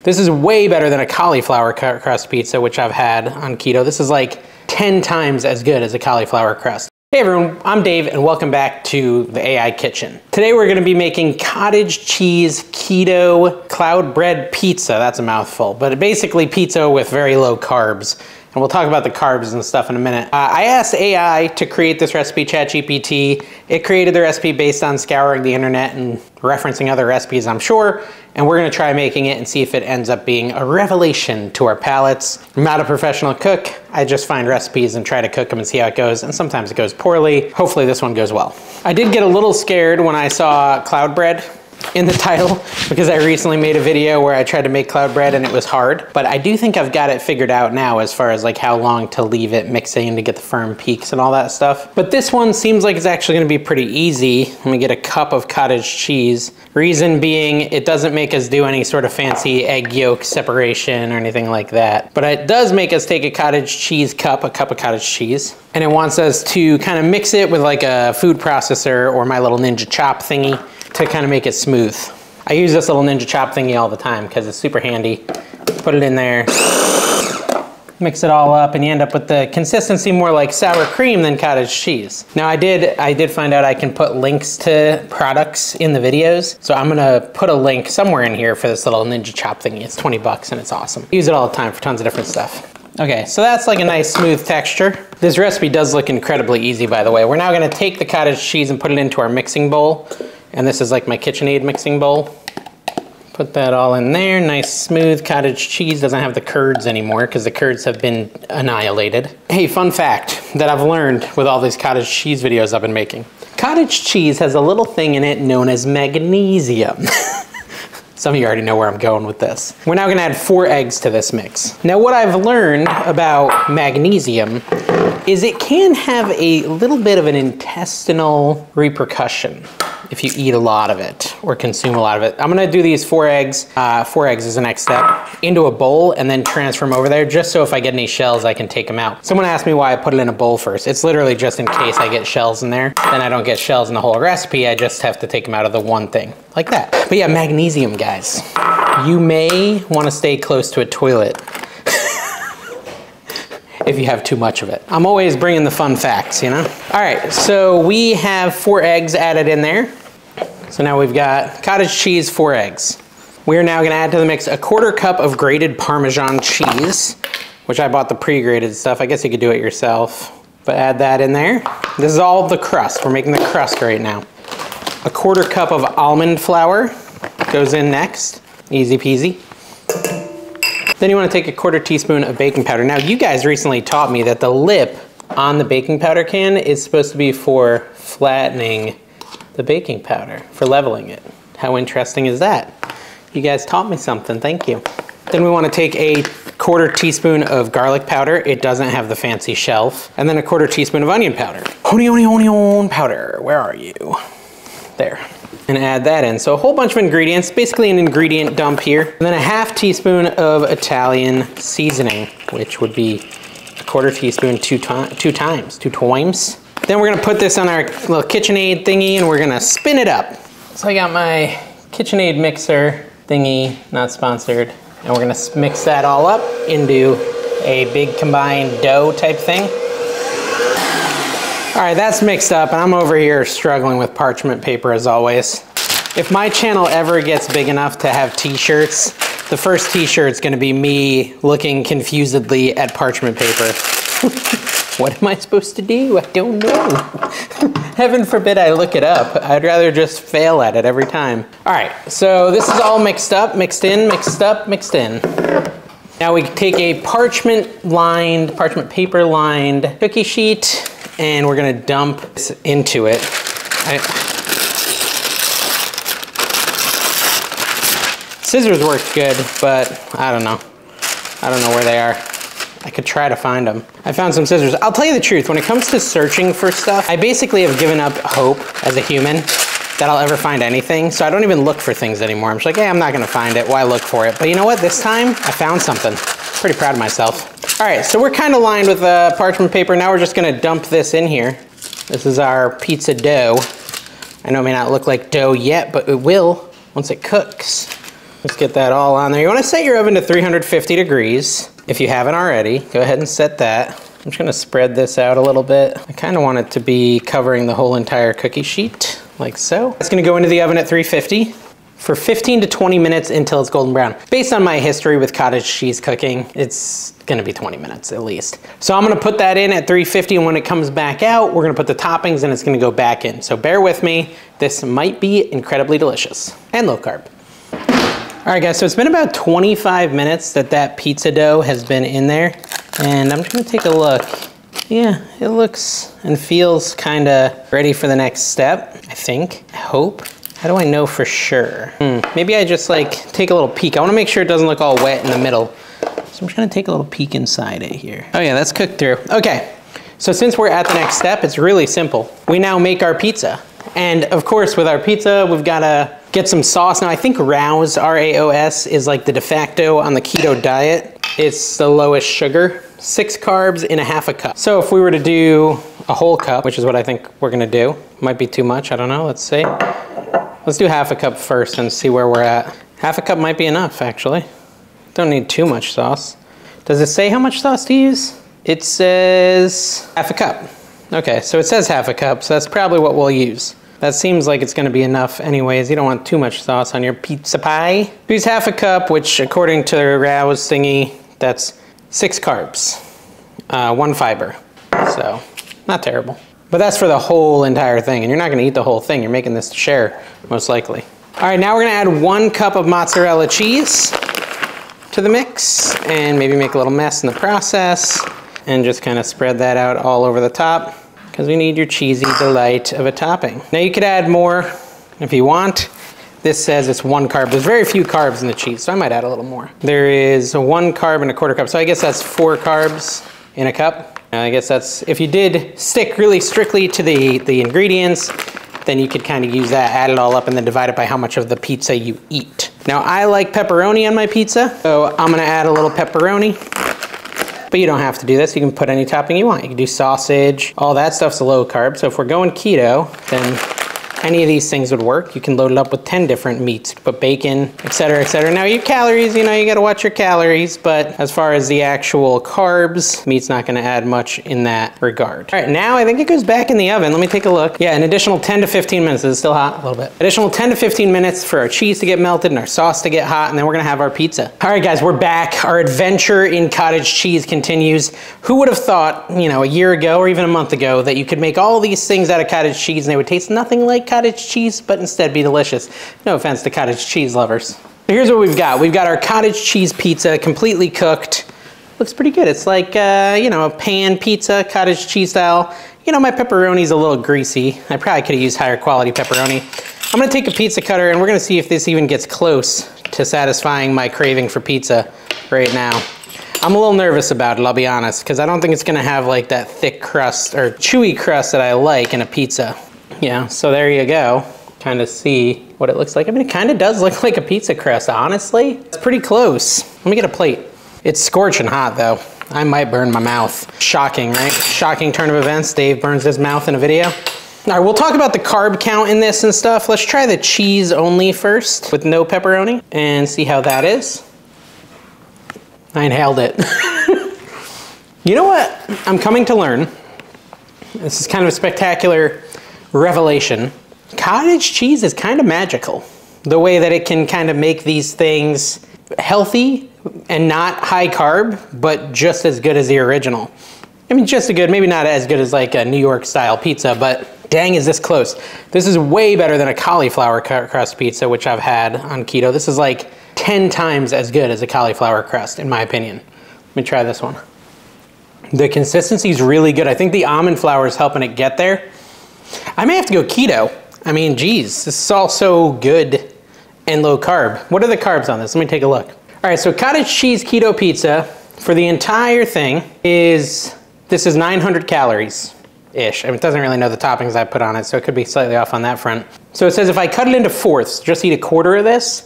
This is way better than a cauliflower crust pizza, which I've had on keto. This is like 10 times as good as a cauliflower crust. Hey everyone, I'm Dave and welcome back to the AI Kitchen. Today we're gonna be making cottage cheese keto cloud bread pizza. That's a mouthful, but basically pizza with very low carbs. And we'll talk about the carbs and stuff in a minute. I asked AI to create this recipe, ChatGPT. It created the recipe based on scouring the internet and referencing other recipes, I'm sure. And we're gonna try making it and see if it ends up being a revelation to our palates. I'm not a professional cook. I just find recipes and try to cook them and see how it goes. And sometimes it goes poorly. Hopefully this one goes well. I did get a little scared when I saw cloud bread in the title because I recently made a video where I tried to make cloud bread and it was hard, but I do think I've got it figured out now as far as like how long to leave it mixing to get the firm peaks and all that stuff. But this one seems like it's actually going to be pretty easy. Let me get a cup of cottage cheese. Reason being, it doesn't make us do any sort of fancy egg yolk separation or anything like that. But it does make us take a cottage cheese cup, a cup of cottage cheese, and it wants us to kind of mix it with like a food processor or my little Ninja Chop thingy to kind of make it smooth. I use this little Ninja Chop thingy all the time because it's super handy. Put it in there, mix it all up, and you end up with the consistency more like sour cream than cottage cheese. Now I did find out I can put links to products in the videos, so I'm gonna put a link somewhere in here for this little Ninja Chop thingy. It's 20 bucks and it's awesome. I use it all the time for tons of different stuff. Okay, so that's like a nice smooth texture. This recipe does look incredibly easy, by the way. We're now gonna take the cottage cheese and put it into our mixing bowl. And this is like my KitchenAid mixing bowl. Put that all in there. Nice smooth cottage cheese. Doesn't have the curds anymore because the curds have been annihilated. Hey, fun fact that I've learned with all these cottage cheese videos I've been making. Cottage cheese has a little thing in it known as magnesium. Some of you already know where I'm going with this. We're now gonna add 4 eggs to this mix. Now what I've learned about magnesium is it can have a little bit of an intestinal repercussion if you eat a lot of it or consume a lot of it. I'm gonna do these 4 eggs, 4 eggs is the next step, into a bowl and then transfer them over there just so if I get any shells, I can take them out. Someone asked me why I put it in a bowl first. It's literally just in case I get shells in there. Then I don't get shells in the whole recipe, I just have to take them out of the one thing, like that. But yeah, magnesium, guys. You may wanna stay close to a toilet if you have too much of it. I'm always bringing the fun facts, you know? All right, so we have 4 eggs added in there. So now we've got cottage cheese, 4 eggs. We are now gonna add to the mix a 1/4 cup of grated Parmesan cheese, which I bought the pre-grated stuff. I guess you could do it yourself, but add that in there. This is all the crust. We're making the crust right now. A 1/4 cup of almond flour goes in next, easy peasy. Then you want to take a 1/4 teaspoon of baking powder. Now you guys recently taught me that the lip on the baking powder can is supposed to be for flattening the baking powder, for leveling it. How interesting is that? You guys taught me something, thank you. Then we want to take a 1/4 teaspoon of garlic powder. It doesn't have the fancy shelf. And then a 1/4 teaspoon of onion powder. Onion powder, where are you? There. And add that in. So a whole bunch of ingredients, basically an ingredient dump here. And then a 1/2 teaspoon of Italian seasoning, which would be a 1/4 teaspoon two times. Then we're gonna put this on our little KitchenAid thingy and we're gonna spin it up. So I got my KitchenAid mixer thingy, not sponsored. And we're gonna mix that all up into a big combined dough type thing. All right, that's mixed up and I'm over here struggling with parchment paper as always. If my channel ever gets big enough to have t-shirts, the first t-shirt's gonna be me looking confusedly at parchment paper. What am I supposed to do? I don't know. Heaven forbid I look it up. I'd rather just fail at it every time. All right, so this is all mixed up, mixed in, mixed up, mixed in. Now we take a parchment paper lined cookie sheet and we're gonna dump this into it. Scissors worked good, but I don't know. I don't know where they are. I could try to find them. I found some scissors. I'll tell you the truth, when it comes to searching for stuff, I basically have given up hope as a human that I'll ever find anything, so I don't even look for things anymore. I'm just like, hey, I'm not gonna find it, why look for it? But you know what, this time, I found something. Pretty proud of myself. All right, so we're kind of lined with parchment paper. Now we're just gonna dump this in here. This is our pizza dough. I know it may not look like dough yet, but it will once it cooks. Let's get that all on there. You want to set your oven to 350 degrees. If you haven't already, go ahead and set that. I'm just gonna spread this out a little bit. I kind of want it to be covering the whole entire cookie sheet, like so. It's gonna go into the oven at 350 for 15 to 20 minutes until it's golden brown. Based on my history with cottage cheese cooking, it's gonna be 20 minutes at least. So I'm gonna put that in at 350, and when it comes back out, we're gonna put the toppings and it's gonna go back in. So bear with me. This might be incredibly delicious and low carb. All right guys, so it's been about 25 minutes that pizza dough has been in there. And I'm just gonna take a look. Yeah, it looks and feels kinda ready for the next step, I think, I hope. How do I know for sure? Maybe I just like take a little peek. I wanna make sure it doesn't look all wet in the middle. So I'm just gonna take a little peek inside it here. Oh yeah, that's cooked through. Okay, so since we're at the next step, it's really simple. We now make our pizza. And of course, with our pizza, we've gotta get some sauce. Now I think Raos, R-A-O-S, is like the de facto on the keto diet. It's the lowest sugar, 6 carbs in a half a cup. So if we were to do a whole cup, which is what I think we're gonna do, might be too much, I don't know, let's see. Let's do half a cup first and see where we're at. Half a cup might be enough, actually. Don't need too much sauce. Does it say how much sauce to use? It says half a cup. Okay, so it says half a cup, so that's probably what we'll use. That seems like it's gonna be enough anyways. You don't want too much sauce on your pizza pie. Use half a cup, which according to Rao's thingy, that's 6 carbs, 1 fiber. So, not terrible. But that's for the whole entire thing, and you're not gonna eat the whole thing. You're making this to share, most likely. All right, now we're gonna add 1 cup of mozzarella cheese to the mix, and maybe make a little mess in the process, and just kind of spread that out all over the top, because we need your cheesy delight of a topping. Now you could add more if you want. This says it's 1 carb. There's very few carbs in the cheese, so I might add a little more. There is 1 carb and a quarter cup, so I guess that's 4 carbs in a cup. I guess that's, if you did stick really strictly to the ingredients, then you could kind of use that, add it all up, and then divide it by how much of the pizza you eat. Now I like pepperoni on my pizza, so I'm gonna add a little pepperoni. But you don't have to do this. You can put any topping you want. You can do sausage. All that stuff's low carb. So if we're going keto, then any of these things would work. You can load it up with 10 different meats, put bacon, etc., etc. Now your calories, you know, you gotta watch your calories, but as far as the actual carbs, meat's not gonna add much in that regard. All right, now I think it goes back in the oven. Let me take a look. Yeah, an additional 10 to 15 minutes. Is it still hot? A little bit. Additional 10 to 15 minutes for our cheese to get melted and our sauce to get hot, and then we're gonna have our pizza. All right, guys, we're back. Our adventure in cottage cheese continues. Who would have thought, you know, a year ago or even a month ago that you could make all these things out of cottage cheese and they would taste nothing like cottage cheese, but instead be delicious. No offense to cottage cheese lovers. Here's what we've got. We've got our cottage cheese pizza completely cooked. Looks pretty good. It's like, you know, a pan pizza, cottage cheese style. You know, my pepperoni's a little greasy. I probably could have used higher quality pepperoni. I'm gonna take a pizza cutter and we're gonna see if this even gets close to satisfying my craving for pizza right now. I'm a little nervous about it, I'll be honest, because I don't think it's gonna have like that thick crust or chewy crust that I like in a pizza. Yeah, so there you go. Kind of see what it looks like. I mean, it kind of does look like a pizza crust, honestly. It's pretty close. Let me get a plate. It's scorching hot though. I might burn my mouth. Shocking, right? Shocking turn of events. Dave burns his mouth in a video. All right, we'll talk about the carb count in this and stuff. Let's try the cheese only first with no pepperoni and see how that is. I inhaled it. You know what I'm coming to learn? This is kind of a spectacular revelation. Cottage cheese is kind of magical. The way that it can kind of make these things healthy and not high carb, but just as good as the original. I mean, just as good, maybe not as good as like a New York style pizza, but dang, is this close. This is way better than a cauliflower crust pizza, which I've had on keto. This is like 10 times as good as a cauliflower crust, in my opinion. Let me try this one. The consistency is really good. I think the almond flour is helping it get there. I may have to go keto. I mean, geez, this is all so good and low carb. What are the carbs on this? Let me take a look. All right, so cottage cheese keto pizza for the entire thing is, this is 900 calories-ish. I mean, it doesn't really know the toppings I put on it, so it could be slightly off on that front. So it says if I cut it into fourths, just eat a quarter of this,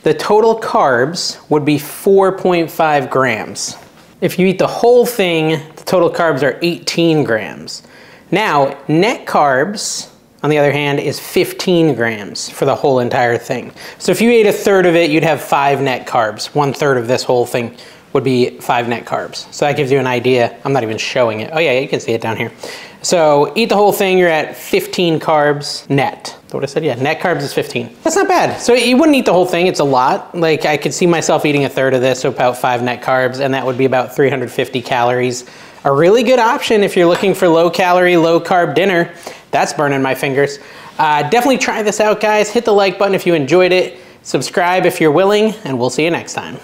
the total carbs would be 4.5 grams. If you eat the whole thing, the total carbs are 18 grams. Now, net carbs on the other hand, is 15 grams for the whole entire thing. So if you ate a third of it, you'd have 5 net carbs. 1/3 of this whole thing would be 5 net carbs. So that gives you an idea. I'm not even showing it. Oh yeah, you can see it down here. So eat the whole thing, you're at 15 carbs net. That's what I said, yeah, net carbs is 15. That's not bad. So you wouldn't eat the whole thing, it's a lot. Like I could see myself eating a third of this, so about 5 net carbs, and that would be about 350 calories. A really good option if you're looking for low calorie, low carb dinner. That's burning my fingers. Definitely try this out, guys. Hit the like button if you enjoyed it. Subscribe if you're willing, and we'll see you next time.